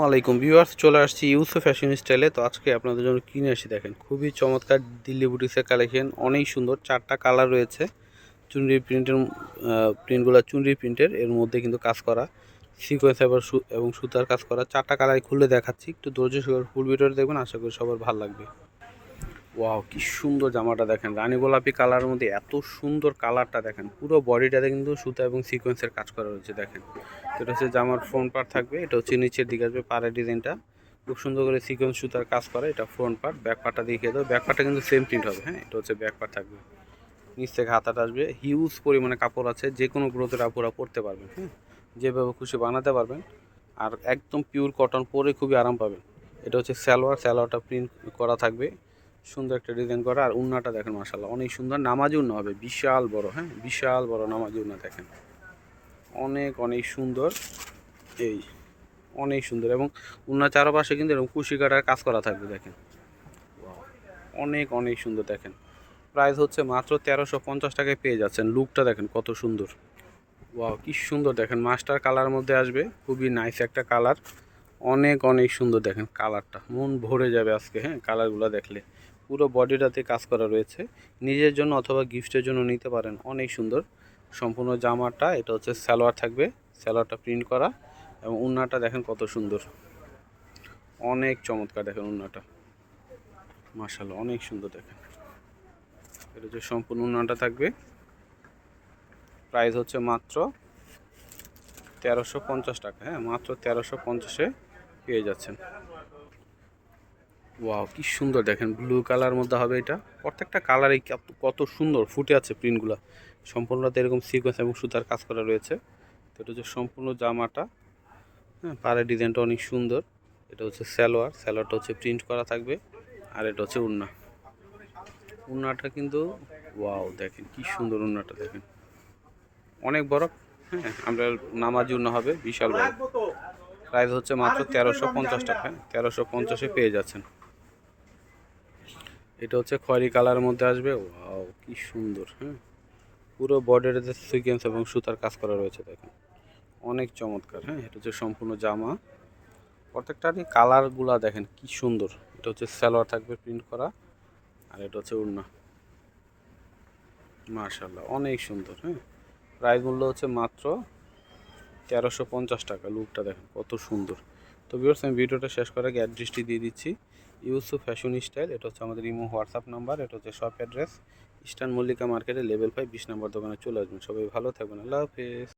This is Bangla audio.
আসসালামু আলাইকুম ভিউয়ার্স, চলে আসছি ইউসুফ ফ্যাশন স্টাইলে। তো আজকে আপনাদের জন্য কিনে আসি, দেখেন খুবই চমৎকার দিল্লি বুটিক্সের কালেকশন, অনেক সুন্দর। 4টা কালার রয়েছে। চুনরি প্রিন্টের প্রিন্টগুলো চুনরি প্রিন্টের, এর মধ্যে কিন্তু কাজ করা সিকোয়েন্স এবং সুতার কাজ করা। 4টা কালার খুলে দেখাচ্ছি, একটু ধৈর্য সহকারে ফুল ভিডিওটা দেখবেন, আশা করি সবার ভালো লাগবে। ওয়াও, কি সুন্দর জামাটা দেখেন, রানী গোলাপি কালারের মধ্যে এত সুন্দর কালারটা দেখেন। পুরো বডিটাতে কিন্তু সুতা এবং সিকোয়েন্সের কাজ করা রয়েছে দেখেন। এটা হচ্ছে জামার ফ্রন্ট পার্ট থাকবে, এটা হচ্ছে নিচের দিকে আসবে পাড়ের ডিজাইনটা খুব সুন্দর করে সিকোয়েন্স সুতার কাজ করা। এটা ফ্রন্ট পার্ট। ব্যাক পার্টটা দেখিয়ে দাও, ব্যাক পার্টটা কিন্তু সেম প্রিন্ট হবে। হ্যাঁ, এটা হচ্ছে ব্যাক পার্ট থাকবে। নিচ থেকে হাতাটা আসবে, হিউজ পরিমাণে কাপড় আছে, যে কোনো গ্রোথের আপুরা পরতে পারবেন। হ্যাঁ, যেভাবে খুশি বানাতে পারবেন। আর একদম পিওর কটন, পরে খুবই আরাম পাবেন। এটা হচ্ছে সালোয়ারটা প্রিন্ট করা থাকবে, সুন্দর একটা ডিজাইন করা। আর উন্নাটা দেখেন, মাশাআল্লাহ অনেক সুন্দর। নামাজি উন্না হবে, বিশাল বড়। হ্যাঁ, বিশাল বড় নামাজি উন্না দেখেন, অনেক অনেক সুন্দর। এই অনেক সুন্দর, এবং উন্নার চারপাশে কিন্তু এরকম কুশি কাটার কাজ করা থাকবে দেখেন। অনেক অনেক সুন্দর দেখেন। প্রাইস হচ্ছে মাত্র 1350 টাকায় পেয়ে যাচ্ছেন। লুকটা দেখেন কত সুন্দর। ওয়াও, কি সুন্দর দেখেন, মাস্টার কালার মধ্যে আসবে, খুবই নাইস একটা কালার। অনেক অনেক সুন্দর দেখেন কালারটা, মন ভরে যাবে আজকে। হ্যাঁ, কালারগুলো দেখলে পুরো বডিটাতে কাজ করা রয়েছে। নিজের জন্য অথবা গিফটের জন্য নিতে পারেন, অনেক সুন্দর। সম্পূর্ণ জামাটা, এটা হচ্ছে সালোয়ার থাকবে, সালোয়ারটা প্রিন্ট করা, এবং উন্নাটা দেখেন কত সুন্দর, অনেক চমৎকার দেখেন উন্নাটা, মাশাআল্লাহ অনেক সুন্দর দেখেন। এটা হচ্ছে সম্পূর্ণ উন্নাটা থাকবে। প্রাইস হচ্ছে মাত্র 1350 টাকা। হ্যাঁ, মাত্র 1350-এ পেয়ে যাচ্ছেন। ওয়াও, কি সুন্দর দেখেন, ব্লু কালার মধ্যে হবে এটা। প্রত্যেকটা কালারই কত সুন্দর ফুটে আছে প্রিন্টগুলো। সম্পূর্ণটা এরকম সিকোয়েন্স এবং সুতার কাজ করা রয়েছে। তো এটা হচ্ছে সম্পূর্ণ জামাটা। হ্যাঁ, পাড়ের ডিজাইনটা অনেক সুন্দর। এটা হচ্ছে সালোয়ারটা হচ্ছে প্রিন্ট করা থাকবে। আর এটা হচ্ছে উন্নাটা কিন্তু ওয়াও দেখেন, কি সুন্দর উন্নাটা দেখেন, অনেক বড়। হ্যাঁ, আমরা নামাজি উন্না হবে, বিশাল বড়। প্রাইস হচ্ছে মাত্র 1350 টাকা। 1350-এ পেয়ে যাচ্ছেন। এটা হচ্ছে খয়েরি কালারের মধ্যে আসবে। ওয়াও, কি সুন্দর। হ্যাঁ, পুরো বডিতে সিকোয়েন্স এবং সুতার কাজ করা রয়েছে দেখেন, অনেক চমৎকার। হ্যাঁ, এটা হচ্ছে সম্পূর্ণ জামা। প্রত্যেকটারই কালারগুলা দেখেন কি সুন্দর। এটা হচ্ছে সালোয়ার থাকবে প্রিন্ট করা, আর এটা হচ্ছে ওড়না। মাশাআল্লাহ অনেক সুন্দর। হ্যাঁ, প্রাইস মূল্য হচ্ছে মাত্র 1350 টাকা। লুকটা দেখেন কত সুন্দর। তো ভিউয়ার্স, আমি ভিডিওটা শেষ করার আগে অ্যাড্রেসটি দিয়ে দিচ্ছি। ইউসুফ ফ্যাশন স্টাইল, এটা হচ্ছে আমাদের ইমো হোয়াটসঅ্যাপ নাম্বার। এটা হচ্ছে শপ অ্যাড্রেস ইস্টার্ন মল্লিকা মার্কেটে লেভেল 5 20 নম্বর দোকানে চলে আসবেন। সবাই ভালো থাকবেন, আল্লাহ হাফেজ।